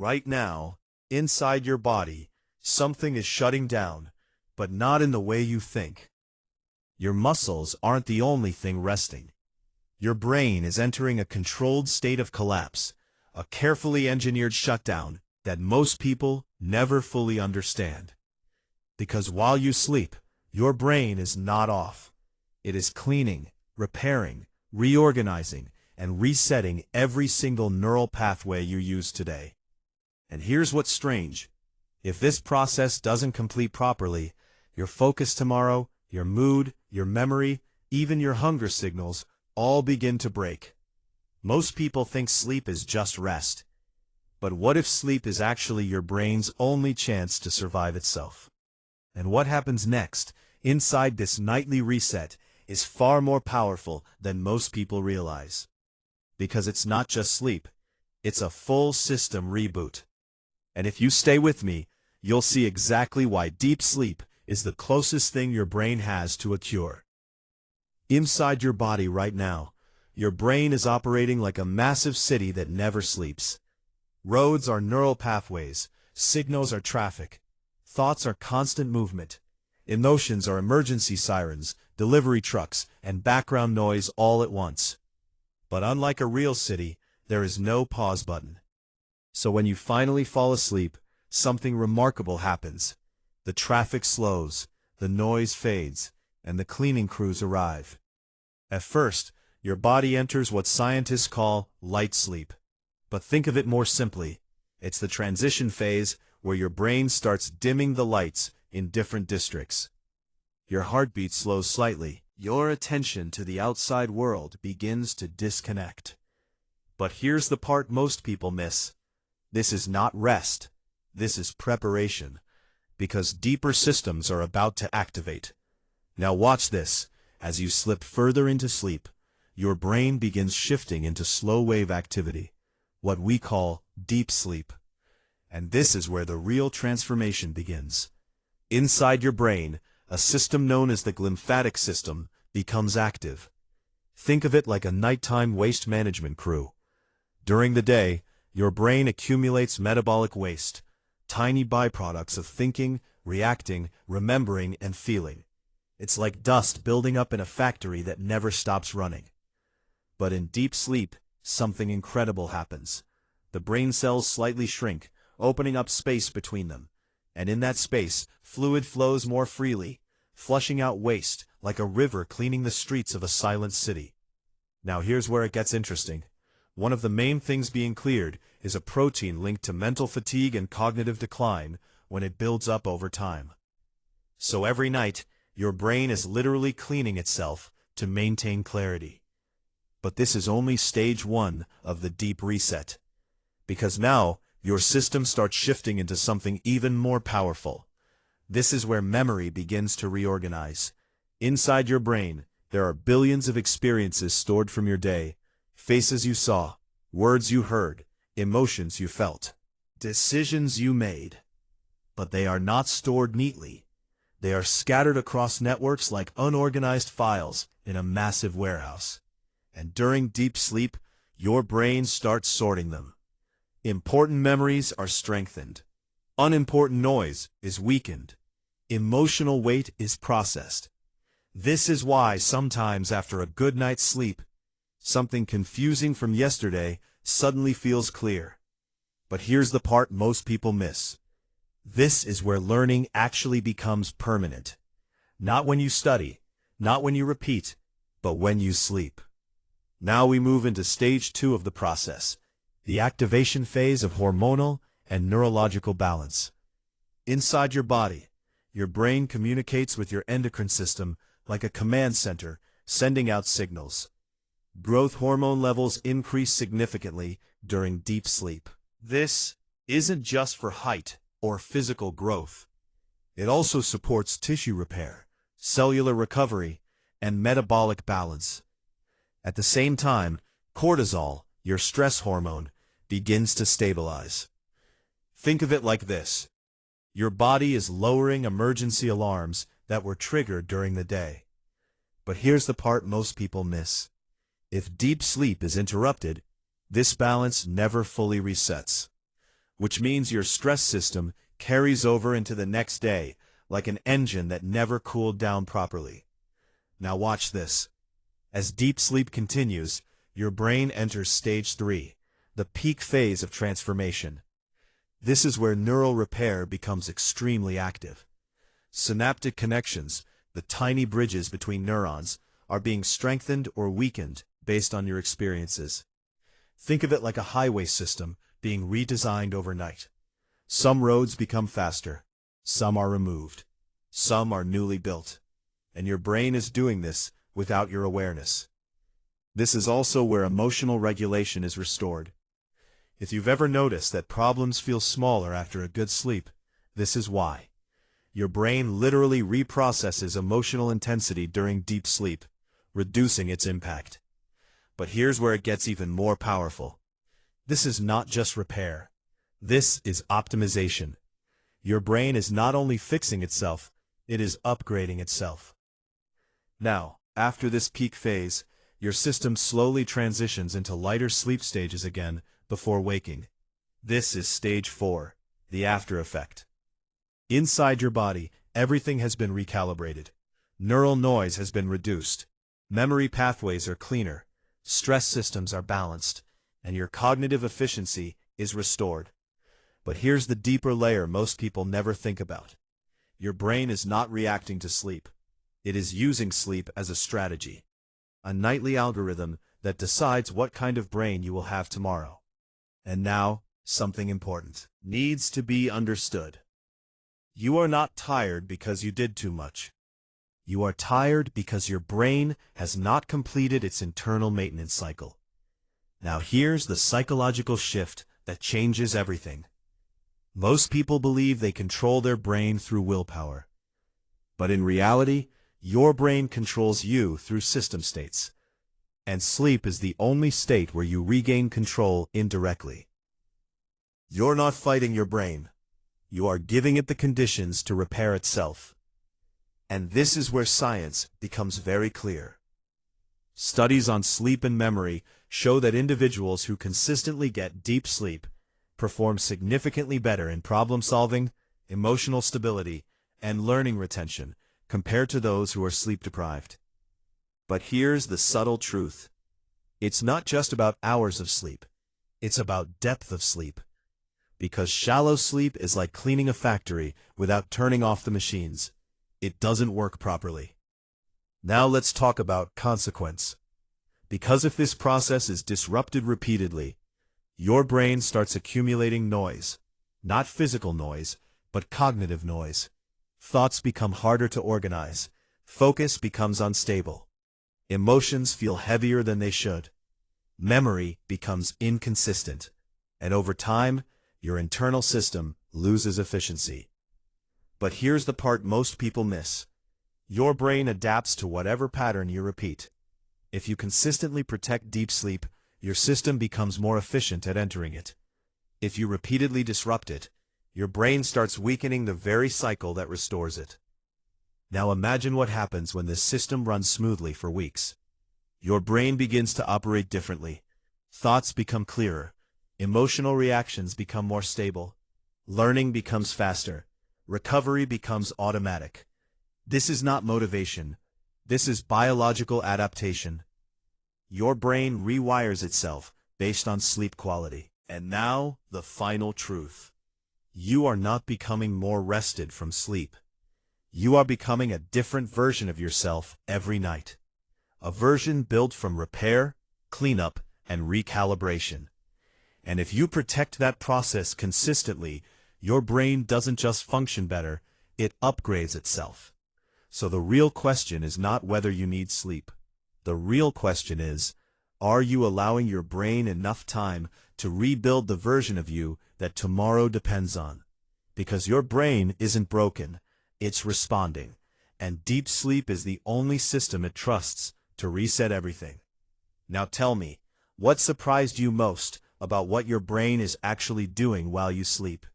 Right now, inside your body, something is shutting down, but not in the way you think. Your muscles aren't the only thing resting. Your brain is entering a controlled state of collapse, a carefully engineered shutdown that most people never fully understand. Because while you sleep, your brain is not off. It is cleaning, repairing, reorganizing, and resetting every single neural pathway you use today. And here's what's strange. If this process doesn't complete properly, your focus tomorrow, your mood, your memory, even your hunger signals all begin to break. Most people think sleep is just rest. But what if sleep is actually your brain's only chance to survive itself? And what happens next, inside this nightly reset, is far more powerful than most people realize. Because it's not just sleep, it's a full system reboot. And if you stay with me, you'll see exactly why deep sleep is the closest thing your brain has to a cure. Inside your body right now, your brain is operating like a massive city that never sleeps. Roads are neural pathways, signals are traffic, thoughts are constant movement, emotions are emergency sirens, delivery trucks, and background noise all at once. But unlike a real city, there is no pause button. So when you finally fall asleep, something remarkable happens. The traffic slows, the noise fades, and the cleaning crews arrive. At first, your body enters what scientists call light sleep. But think of it more simply. It's the transition phase where your brain starts dimming the lights in different districts. Your heartbeat slows slightly. Your attention to the outside world begins to disconnect. But here's the part most people miss. This is not rest. This is preparation. Because deeper systems are about to activate. Now watch this. As you slip further into sleep, your brain begins shifting into slow-wave activity, what we call deep sleep. And this is where the real transformation begins. Inside your brain, a system known as the glymphatic system becomes active. Think of it like a nighttime waste management crew. During the day, your brain accumulates metabolic waste, tiny byproducts of thinking, reacting, remembering, and feeling. It's like dust building up in a factory that never stops running. But in deep sleep, something incredible happens. The brain cells slightly shrink, opening up space between them. And in that space, fluid flows more freely, flushing out waste like a river cleaning the streets of a silent city. Now here's where it gets interesting. One of the main things being cleared is a protein linked to mental fatigue and cognitive decline when it builds up over time. So every night, your brain is literally cleaning itself to maintain clarity. But this is only stage one of the deep reset. Because now, your system starts shifting into something even more powerful. This is where memory begins to reorganize. Inside your brain, there are billions of experiences stored from your day, faces you saw, words you heard, emotions you felt, decisions you made. But they are not stored neatly. They are scattered across networks like unorganized files in a massive warehouse. And during deep sleep, your brain starts sorting them. Important memories are strengthened. Unimportant noise is weakened. Emotional weight is processed. This is why sometimes after a good night's sleep, something confusing from yesterday suddenly feels clear. But here's the part most people miss. This is where learning actually becomes permanent. Not when you study, not when you repeat, but when you sleep. Now we move into stage two of the process, the activation phase of hormonal and neurological balance. Inside your body, your brain communicates with your endocrine system like a command center, sending out signals. Growth hormone levels increase significantly during deep sleep. This isn't just for height or physical growth. It also supports tissue repair, cellular recovery, and metabolic balance. At the same time, cortisol, your stress hormone, begins to stabilize. Think of it like this. Your body is lowering emergency alarms that were triggered during the day. But here's the part most people miss. If deep sleep is interrupted, this balance never fully resets. which means your stress system carries over into the next day like an engine that never cooled down properly. Now watch this. As deep sleep continues, your brain enters stage 3, the peak phase of transformation. This is where neural repair becomes extremely active. Synaptic connections, the tiny bridges between neurons, are being strengthened or weakened based on your experiences. Think of it like a highway system being redesigned overnight. Some roads become faster, some are removed, some are newly built, and your brain is doing this without your awareness. This is also where emotional regulation is restored. If you've ever noticed that problems feel smaller after a good sleep, this is why. Your brain literally reprocesses emotional intensity during deep sleep, reducing its impact. But here's where it gets even more powerful. This is not just repair. This is optimization. Your brain is not only fixing itself, it is upgrading itself. Now, after this peak phase, your system slowly transitions into lighter sleep stages again before waking. This is stage 4, the after effect. Inside your body, everything has been recalibrated. Neural noise has been reduced. Memory pathways are cleaner. Stress systems are balanced. And your cognitive efficiency is restored. But here's the deeper layer most people never think about. Your brain is not reacting to sleep. It is using sleep as a strategy. A nightly algorithm that decides what kind of brain you will have tomorrow. And now, something important needs to be understood. You are not tired because you did too much. You are tired because your brain has not completed its internal maintenance cycle. Now here's the psychological shift that changes everything. Most people believe they control their brain through willpower. But in reality, your brain controls you through system states. And sleep is the only state where you regain control indirectly. You're not fighting your brain. You are giving it the conditions to repair itself. And this is where science becomes very clear. Studies on sleep and memory show that individuals who consistently get deep sleep perform significantly better in problem solving, emotional stability, and learning retention compared to those who are sleep deprived. But here's the subtle truth. It's not just about hours of sleep. It's about depth of sleep. Because shallow sleep is like cleaning a factory without turning off the machines. It doesn't work properly. Now let's talk about consequence. Because if this process is disrupted repeatedly, your brain starts accumulating noise. Not physical noise, but cognitive noise. Thoughts become harder to organize. Focus becomes unstable. Emotions feel heavier than they should. Memory becomes inconsistent. And over time, your internal system loses efficiency. But here's the part most people miss. Your brain adapts to whatever pattern you repeat. If you consistently protect deep sleep, your system becomes more efficient at entering it. If you repeatedly disrupt it, your brain starts weakening the very cycle that restores it. Now imagine what happens when this system runs smoothly for weeks. Your brain begins to operate differently. Thoughts become clearer. Emotional reactions become more stable. Learning becomes faster. Recovery becomes automatic. This is not motivation. This is biological adaptation. Your brain rewires itself based on sleep quality. And now, the final truth. You are not becoming more rested from sleep. You are becoming a different version of yourself every night. A version built from repair, cleanup, and recalibration. And if you protect that process consistently, your brain doesn't just function better, it upgrades itself. So the real question is not whether you need sleep. The real question is, are you allowing your brain enough time to rebuild the version of you that tomorrow depends on? Because your brain isn't broken, it's responding. And deep sleep is the only system it trusts to reset everything. Now tell me, what surprised you most about what your brain is actually doing while you sleep?